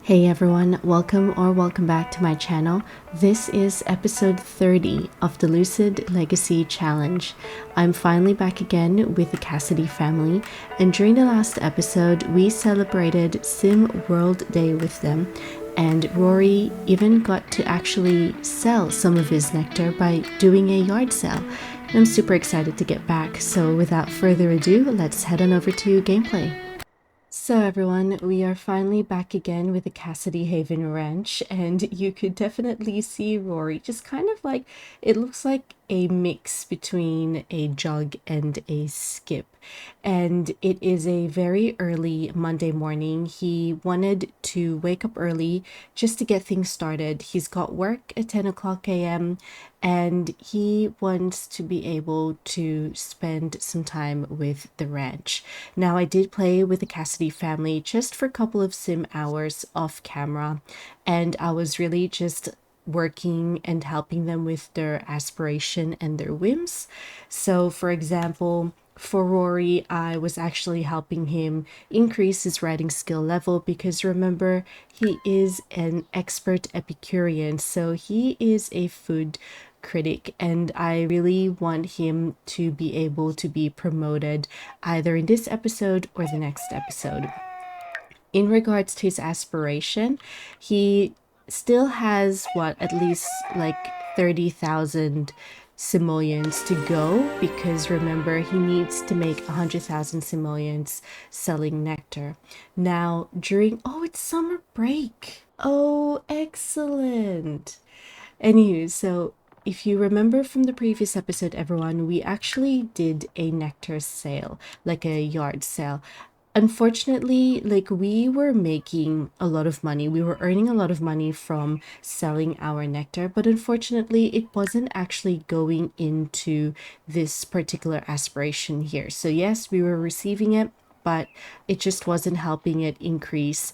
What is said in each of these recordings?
Hey everyone, welcome back to my channel. This is episode 30 of the Lucid Legacy Challenge. I'm finally back again with the Cassidy family, and during the last episode we celebrated Sim World Day with them, and Rory even got to actually sell some of his nectar by doing a yard sale. I'm super excited to get back, so without further ado, let's head on over to gameplay. So everyone, we are finally back again with the Cassidy Haven Ranch, and you could definitely see Rory just kind of like, it looks like a mix between a jog and a skip. And it is a very early Monday morning. He wanted to wake up early just to get things started. He's got work at 10 o'clock a.m. and he wants to be able to spend some time with the ranch. Now, I did play with the Cassidy family just for a couple of sim hours off camera, and I was really just working and helping them with their aspiration and their whims. So, for example, for Rory, I was actually helping him increase his writing skill level because remember, he is an expert Epicurean, so he is a food critic, and I really want him to be able to be promoted either in this episode or the next episode. In regards to his aspiration, he still has at least like 30,000 simoleons to go, because remember, he needs to make 100,000 simoleons selling nectar. Now it's summer break. Oh, excellent. Anywho, so if you remember from the previous episode, everyone, we actually did a nectar sale, like a yard sale. Unfortunately, like, we were making a lot of money. We were earning a lot of money from selling our nectar, but unfortunately, it wasn't actually going into this particular aspiration here. So yes, we were receiving it, but it just wasn't helping it increase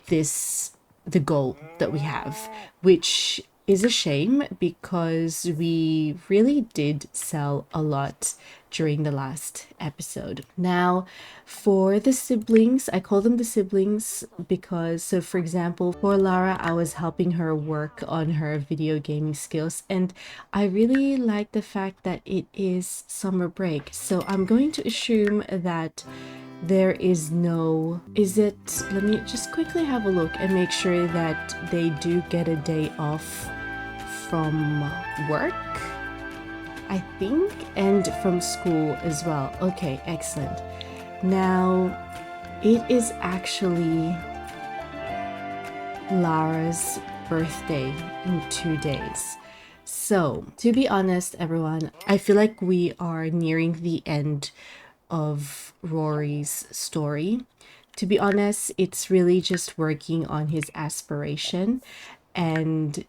the goal that we have, which is a shame because we really did sell a lot during the last episode. Now, for the siblings, I call them the siblings because, so for example, for Lara, I was helping her work on her video gaming skills, and I really like the fact that it is summer break. So I'm going to assume that there is no, let me just quickly have a look and make sure that they do get a day off from work, I think, and from school as well. Okay, excellent. Now, it is actually Lara's birthday in 2 days. So, to be honest, everyone, I feel like we are nearing the end of Rory's story. To be honest, it's really just working on his aspiration. And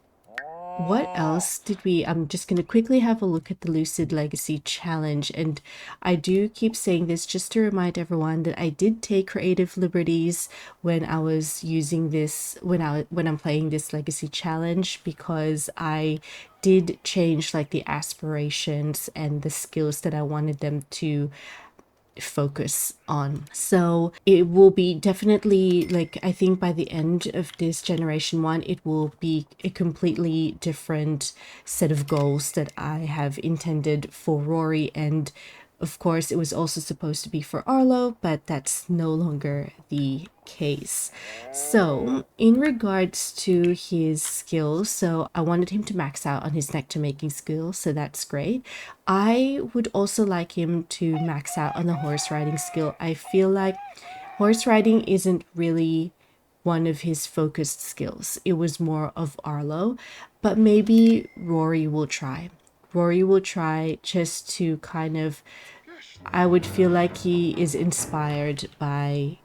what else did we, I'm just going to quickly have a look at the Lucid Legacy Challenge, and I do keep saying this just to remind everyone that I did take creative liberties when I was using this, when I'm playing this Legacy Challenge, because I did change like the aspirations and the skills that I wanted them to focus on. So it will be definitely, like, I think by the end of this generation 1 it will be a completely different set of goals that I have intended for Rory, and of course it was also supposed to be for Arlo, but that's no longer the case. So in regards to his skills, so I wanted him to max out on his nectar making skills, so that's great. I would also like him to max out on the horse riding skill. I feel like horse riding isn't really one of his focused skills. It was more of Arlo, but maybe Rory will try. Rory will try just to kind of, I would feel like he is inspired by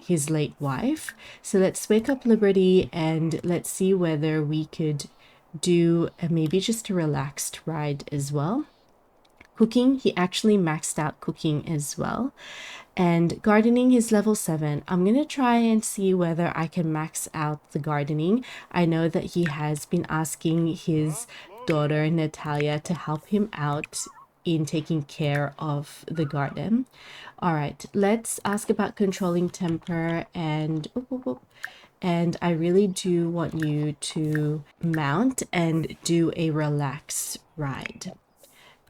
his late wife. So let's wake up Liberty and let's see whether we could do maybe just a relaxed ride as well. Cooking, he actually maxed out cooking as well. And gardening is level 7. I'm going to try and see whether I can max out the gardening. I know that he has been asking his daughter Natalia to help him out in taking care of the garden. All right, let's ask about controlling temper and and I really do want you to mount and do a relaxed ride.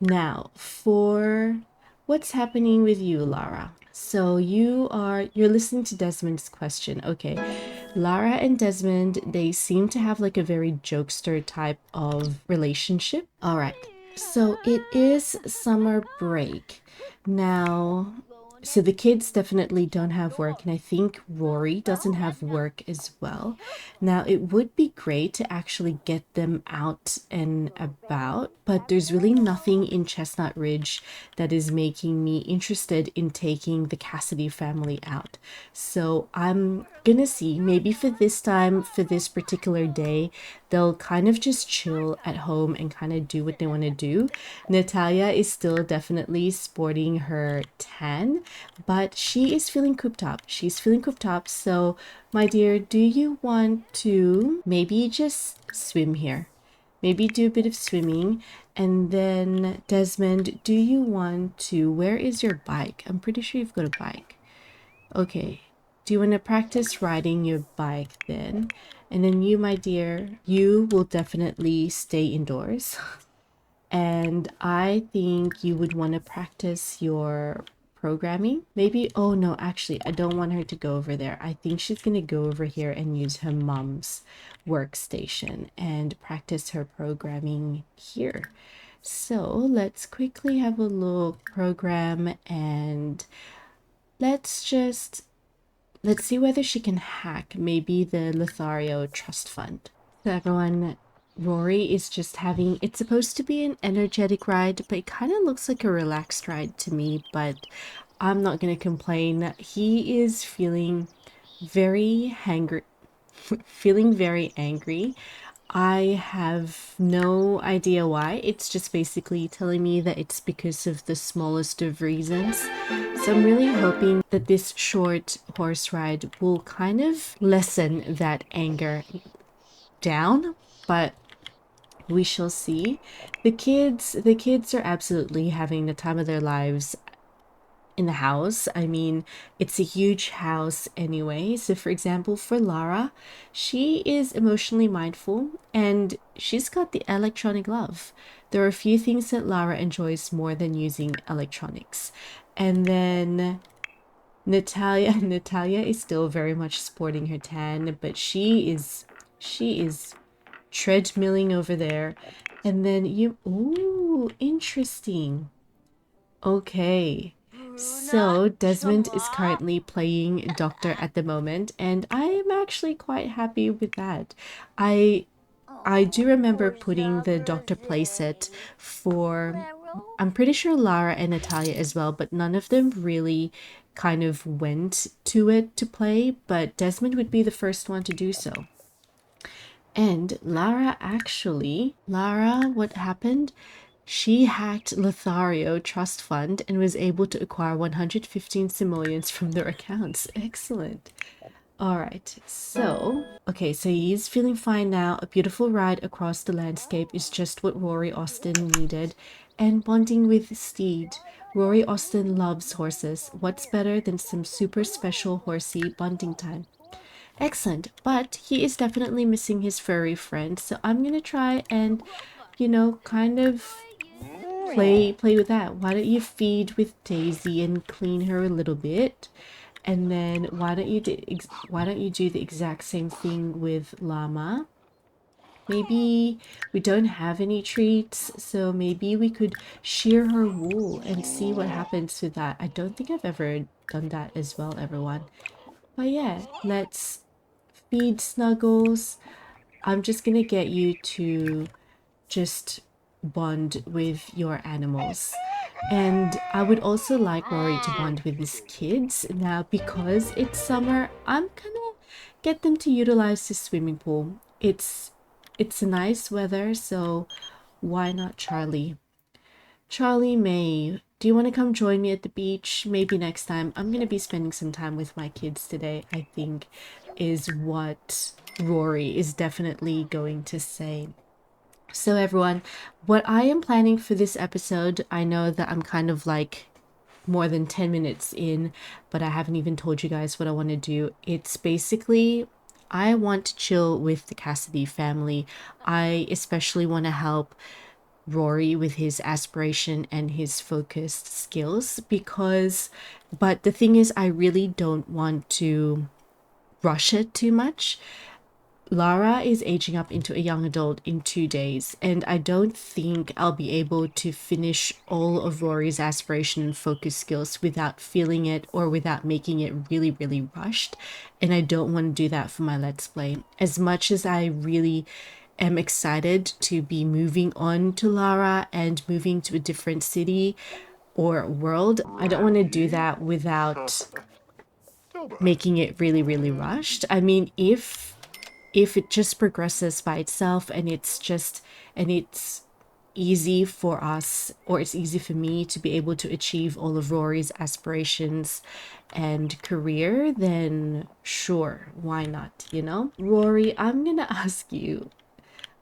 Now, for what's happening with you, Lara? So you're listening to Desmond's question. Okay. Lara and Desmond, they seem to have like a very jokester type of relationship. All right. So it is summer break. Now, so the kids definitely don't have work, and I think Rory doesn't have work as well. Now, it would be great to actually get them out and about, but there's really nothing in Chestnut Ridge that is making me interested in taking the Cassidy family out. So I'm gonna see, maybe for this time, for this particular day, they'll kind of just chill at home and kind of do what they want to do. Natalia is still definitely sporting her tan, but she is feeling cooped up. She's feeling cooped up. So, my dear, do you want to maybe just swim here? Maybe do a bit of swimming. And then, Desmond, do you want to, where is your bike? I'm pretty sure you've got a bike. Okay. Do you want to practice riding your bike then? And then you, my dear, you will definitely stay indoors. And I think you would want to practice your programming. Maybe, oh no, actually, I don't want her to go over there. I think she's going to go over here and use her mom's workstation and practice her programming here. So let's quickly have a look, program, and let's see whether she can hack maybe the Lothario Trust Fund. So everyone, Rory is just having, it's supposed to be an energetic ride, but it kind of looks like a relaxed ride to me, but I'm not going to complain. He is feeling very hangry, feeling very angry. I have no idea why. It's just basically telling me that it's because of the smallest of reasons. So I'm really hoping that this short horse ride will kind of lessen that anger down, but we shall see. The kids are absolutely having the time of their lives in the house. I mean, it's a huge house anyway. So for example, for Lara, she is emotionally mindful and she's got the electronic love. There are a few things that Lara enjoys more than using electronics. And then Natalia is still very much sporting her tan, but she is treadmilling over there. And then ooh, interesting. Okay. So Desmond is currently playing doctor at the moment, and I am actually quite happy with that. I do remember putting the doctor playset for, I'm pretty sure Lara and Natalia as well, but none of them really kind of went to it to play, but Desmond would be the first one to do so. And Lara, what happened? She hacked Lothario Trust Fund and was able to acquire 115 simoleons from their accounts. Excellent. All right, so, okay, so he's feeling fine now. A beautiful ride across the landscape is just what Rory Austin needed. And bonding with Steed. Rory Austin loves horses. What's better than some super special horsey bonding time? Excellent, but he is definitely missing his furry friend, so I'm gonna try and, kind of play with that. Why don't you feed with Daisy and clean her a little bit? And then why don't you do the exact same thing with Llama? Maybe we don't have any treats, so maybe we could shear her wool and see what happens to that. I don't think I've ever done that as well, everyone. But yeah, let's feed Snuggles. I'm just gonna get you to just bond with your animals. And I would also like Rory to bond with his kids. Now, because it's summer, I'm gonna get them to utilize the swimming pool. It's nice weather, so why not Charlie? Charlie May, do you want to come join me at the beach? Maybe next time. I'm going to be spending some time with my kids today, I think, is what Rory is definitely going to say. So everyone, what I am planning for this episode, I know that I'm kind of like more than 10 minutes in, but I haven't even told you guys what I want to do. It's basically, I want to chill with the Cassidy family. I especially want to help Rory with his aspiration and his focused skills but the thing is, I really don't want to rush it too much. Lara is aging up into a young adult in 2 days, and I don't think I'll be able to finish all of Rory's aspiration and focus skills without feeling it or without making it really, really rushed. And I don't want to do that for my Let's Play. As much as I really am excited to be moving on to Lara and moving to a different city or world, I don't want to do that without making it really, really rushed. I mean, if it just progresses by itself and it's easy for us, or it's easy for me to be able to achieve all of Rory's aspirations and career, then sure, why not, you know? Rory, I'm gonna ask you,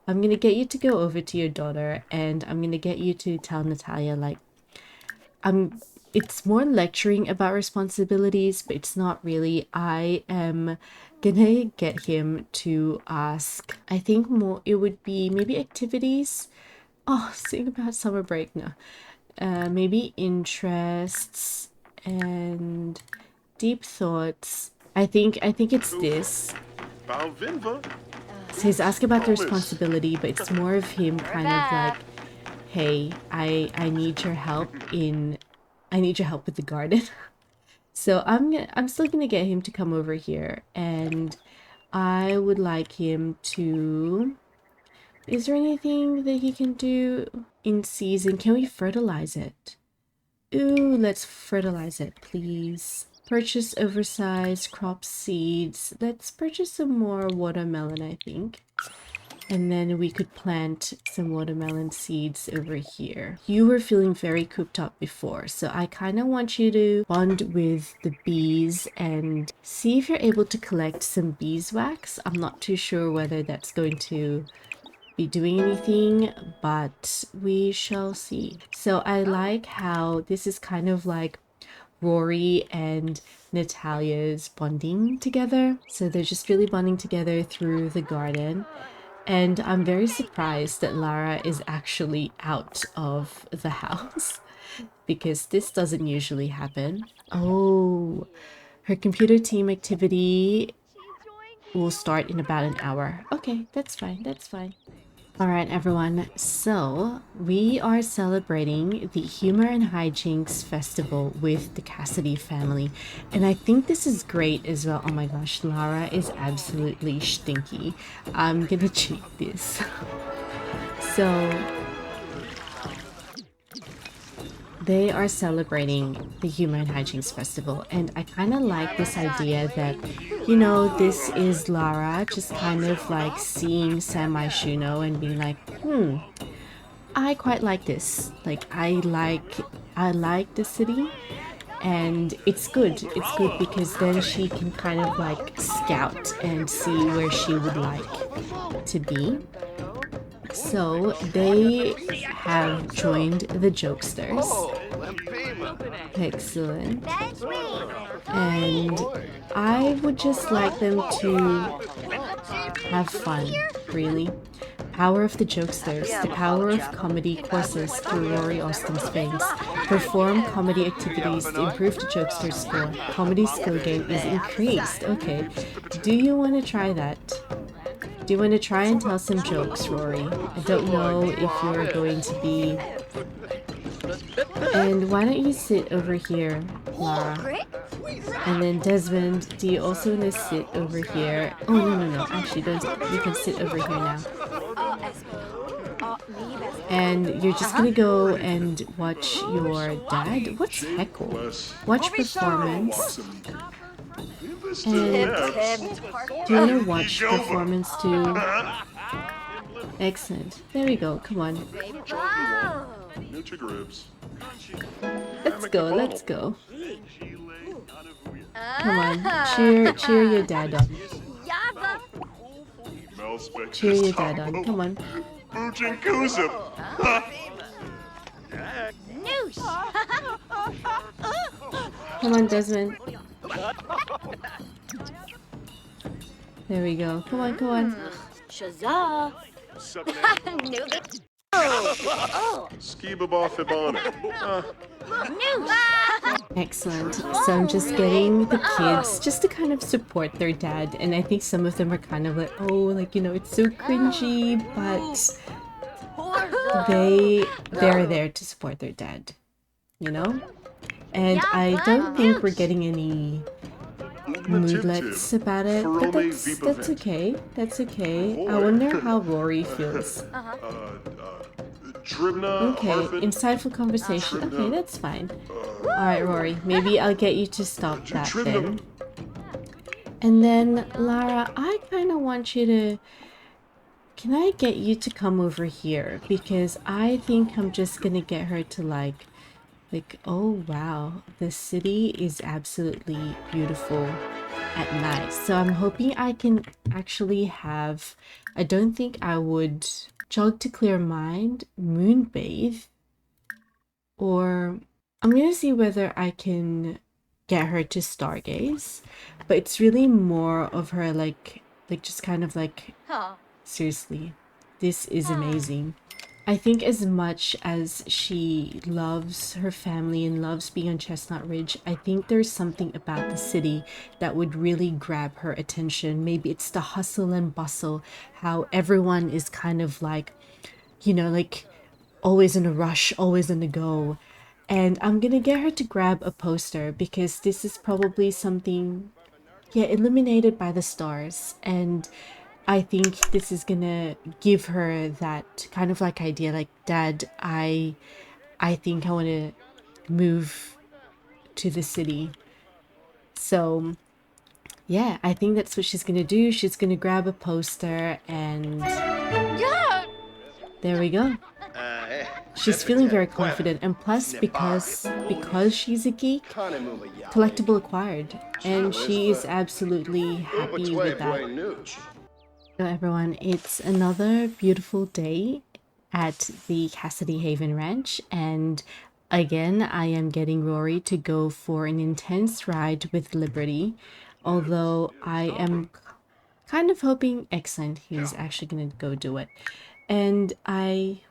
I'm gonna get you to go over to your daughter and I'm gonna get you to tell Natalia, like, it's more lecturing about responsibilities, but it's not really. I am gonna get him to ask, I think more, it would be maybe activities. Oh, sing about summer break now. Maybe interests and deep thoughts. I think it's this. So he's asking about the responsibility, but it's more of him kind of like, hey, I need your help with the garden. So I'm still gonna get him to come over here, and I would like him to, is there anything that he can do in season? Can we fertilize it? Ooh, let's fertilize it, please. Purchase oversized crop seeds. Let's purchase some more watermelon, I think. And then we could plant some watermelon seeds over here. You were feeling very cooped up before, so I kind of want you to bond with the bees and see if you're able to collect some beeswax. I'm not too sure whether that's going to be doing anything, but we shall see. So I like how this is kind of like Rory and Natalia's bonding together. So they're just really bonding together through the garden. And I'm very surprised that Lara is actually out of the house because this doesn't usually happen. Oh, her computer team activity will start in about an hour. Okay, that's fine, that's fine. Alright everyone, so we are celebrating the Humor and Hijinks Festival with the Cassidy family, and I think this is great as well. Oh my gosh, Lara is absolutely stinky. I'm gonna cheat this. So they are celebrating the Humor and Hijinks Festival, and I kind of like this idea that, you know, this is Lara just kind of like seeing Sam myshuno and being like, I quite like this. Like, I like the city, and it's good. It's good because then she can kind of like scout and see where she would like to be. So they have joined the jokesters. Excellent. And I would just like them to have fun, really. Power of the Jokesters, the power of comedy courses through Rory Austin's veins. Perform comedy activities to improve the Jokesters score. Comedy skill gain is increased. Okay, do you want to try that? Do you want to try and tell some jokes, Rory? I don't know if you're going to be... And why don't you sit over here, Lara? And then Desmond, do you also want to sit over here? Oh, no. Actually, don't. You can sit over here now. And you're just gonna go and watch your dad? What's heckle? Watch performance. And do you want to watch performance too? Excellent. There we go. Come on. Let's go. Come on. Cheer your dad on. Cheer your dad on. Come on. Come on, Desmond. There we go. Come on, come on. Shazah. Skiba Fibana. Excellent. So I'm just getting the kids just to kind of support their dad, and I think some of them are kind of like, oh, like, you know, it's so cringy, but they're there to support their dad, you know? And I don't think we're getting any moodlets about it, but that's okay. That's okay. I wonder how Rory feels. Okay, insightful conversation. Okay, that's fine. Alright, Rory, maybe I'll get you to stop that then. And then, Lara, I kind of want you to... Can I get you to come over here? Because I think I'm just gonna get her to like, oh wow, the city is absolutely beautiful at night. So I'm hoping I can actually have... I don't think I would jog to clear mind, moonbathe, or I'm gonna see whether I can get her to stargaze, but it's really more of her like just kind of like, seriously, this is amazing. I think as much as she loves her family and loves being on Chestnut Ridge, I think there's something about the city that would really grab her attention. Maybe it's the hustle and bustle, how everyone is kind of like, you know, like always in a rush, always on the go. And I'm gonna get her to grab a poster because this is probably something, yeah, illuminated by the stars. And I think this is gonna give her that kind of like idea, like, Dad, I think I want to move to the city. So yeah, I think that's what she's gonna do. She's gonna grab a poster and there we go. She's feeling very confident, and plus because she's a geek, collectible acquired, and she is absolutely happy with that. Hello everyone, it's another beautiful day at the Cassidy Haven Ranch, and again I am getting Rory to go for an intense ride with Liberty, although I am kind of hoping, excellent, he's actually gonna go do it. And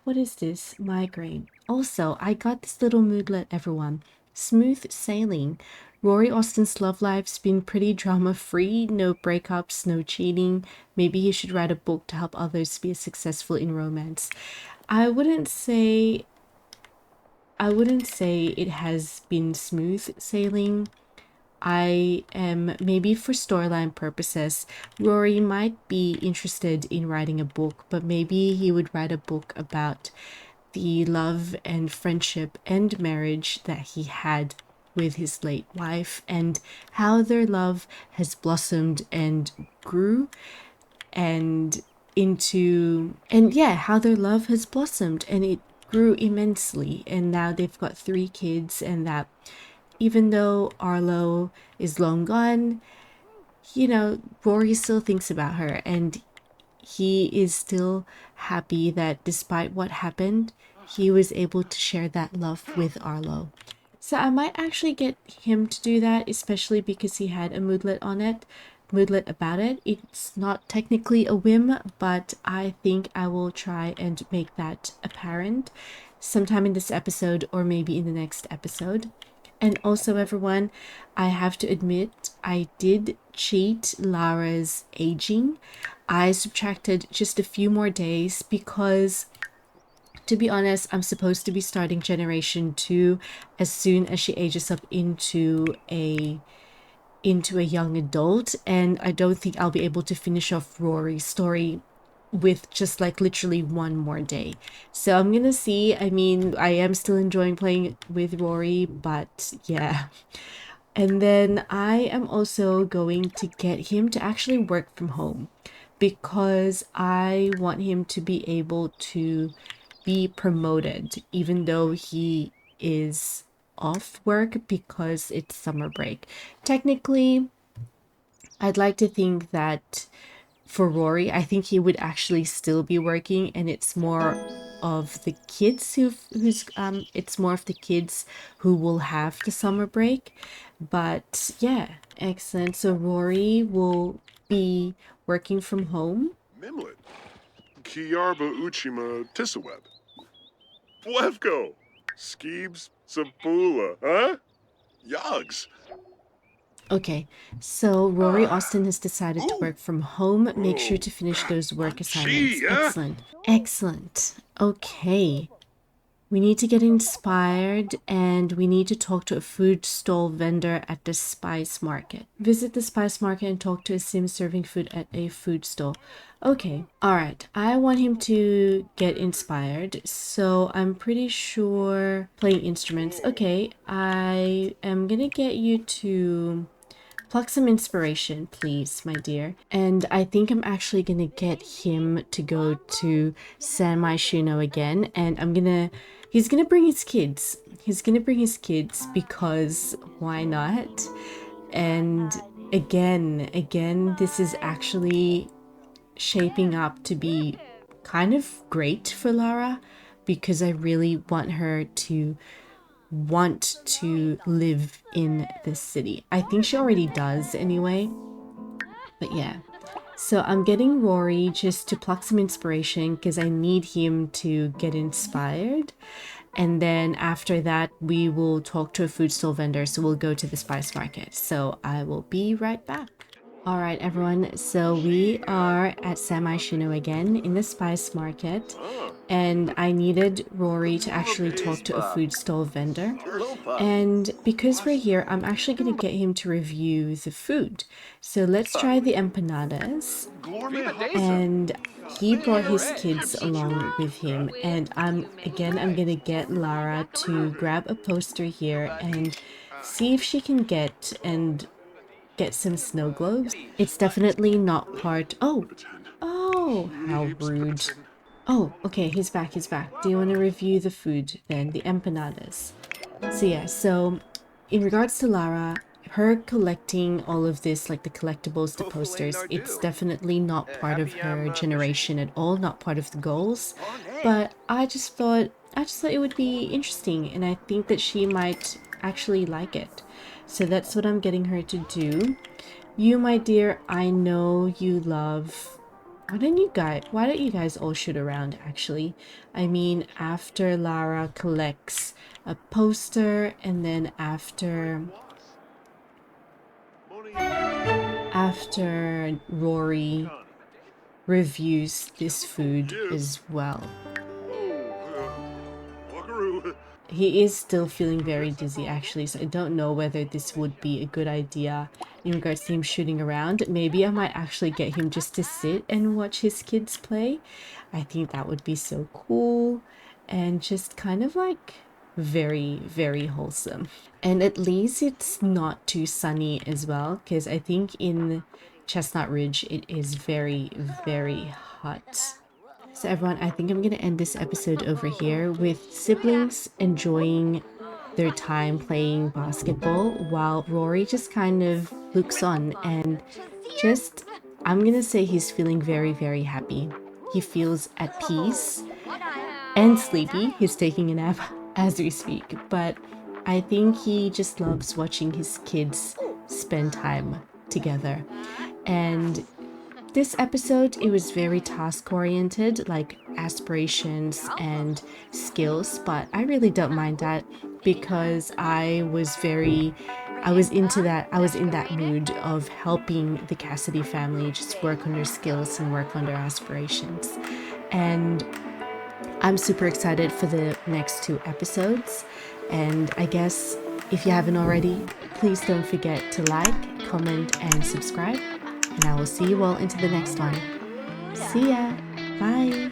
what is this? Migraine. Also, I got this little moodlet, everyone. Smooth sailing. Rory Austin's love life's been pretty drama-free, no breakups, no cheating. Maybe he should write a book to help others be successful in romance. I wouldn't say it has been smooth sailing. I am, maybe for storyline purposes, Rory might be interested in writing a book, but maybe he would write a book about the love and friendship and marriage that he had with his late wife and how their love has blossomed and grew and yeah, how their love has blossomed and it grew immensely, and now they've got 3 kids, and that even though Arlo is long gone, you know, Rory still thinks about her, and he is still happy that despite what happened, he was able to share that love with Arlo. So I might actually get him to do that, especially because he had a moodlet about it. It's not technically a whim, but I think I will try and make that apparent sometime in this episode or maybe in the next episode. And also, everyone, I have to admit, I did cheat Lara's aging. I subtracted just a few more days because, to be honest, I'm supposed to be starting Generation 2 as soon as she ages up into a young adult, and I don't think I'll be able to finish off Rory's story with just like literally one more day. So I'm gonna see. I mean, I am still enjoying playing with Rory, but yeah. And then I am also going to get him to actually work from home because I want him to be able to be promoted even though he is off work because it's summer break. Technically, I'd like to think that for Rory, I think he would actually still be working, and it's more of the kids it's more of the kids who will have the summer break. But yeah, excellent. So Rory will be working from home. Mimlet. Kiarba Uchima Tisaweb. Plevko. Skeebs Sapula. Huh? Yogs. Okay, so Rory Austin has decided to work from home. Make sure to finish those work assignments. Excellent. Excellent. Okay. We need to get inspired and we need to talk to a food stall vendor at the spice market. Visit the spice market and talk to a sim serving food at a food stall. Okay, all right. I want him to get inspired. So I'm pretty sure playing instruments. Okay, I am gonna get you to pluck some inspiration, please, my dear. And I think I'm actually gonna get him to go to myshuno again, and he's gonna bring his kids. He's gonna bring his kids because why not? And again, this is actually shaping up to be kind of great for Lara because I really want her to want to live in this city. I think she already does anyway, but yeah. So I'm getting Rory just to pluck some inspiration because I need him to get inspired. And then after that, we will talk to a food stall vendor. So we'll go to the spice market. So I will be right back. All right, everyone. So we are at myshuno again in the spice market. And I needed Rory to actually talk to a food stall vendor. And because we're here, I'm actually going to get him to review the food. So let's try the empanadas. And he brought his kids along with him. And I'm going to get Lara to grab a poster here and see if she can get some snow globes. It's definitely not part... Oh, how rude. Oh, okay, he's back. Do you want to review the food then? The empanadas. So yeah, so in regards to Lara, her collecting all of this, like the collectibles, the posters, it's definitely not part of her generation at all, not part of the goals. But I just thought it would be interesting, and I think that she might actually like it. So that's what I'm getting her to do. You, my dear, I know you love... Why don't you guys all shoot around, actually? I mean, after Lara collects a poster, and then after Rory reviews this food as well. He is still feeling very dizzy, actually, so I don't know whether this would be a good idea in regards to him shooting around. Maybe I might actually get him just to sit and watch his kids play. I think that would be so cool and just kind of like very, very wholesome. And at least it's not too sunny as well, because I think in Chestnut Ridge it is very, very hot. So everyone, I think I'm going to end this episode over here with siblings enjoying their time playing basketball while Rory just kind of looks on and just, I'm going to say he's feeling very, very happy. He feels at peace and sleepy. He's taking a nap as we speak, but I think he just loves watching his kids spend time together. And this episode, it was very task-oriented, like aspirations and skills, but I really don't mind that because I was into that. I was in that mood of helping the Cassidy family just work on their skills and work on their aspirations. And I'm super excited for the next 2 episodes. And I guess if you haven't already, please don't forget to like, comment, and subscribe. And I will see you all into the next one. See ya. Bye.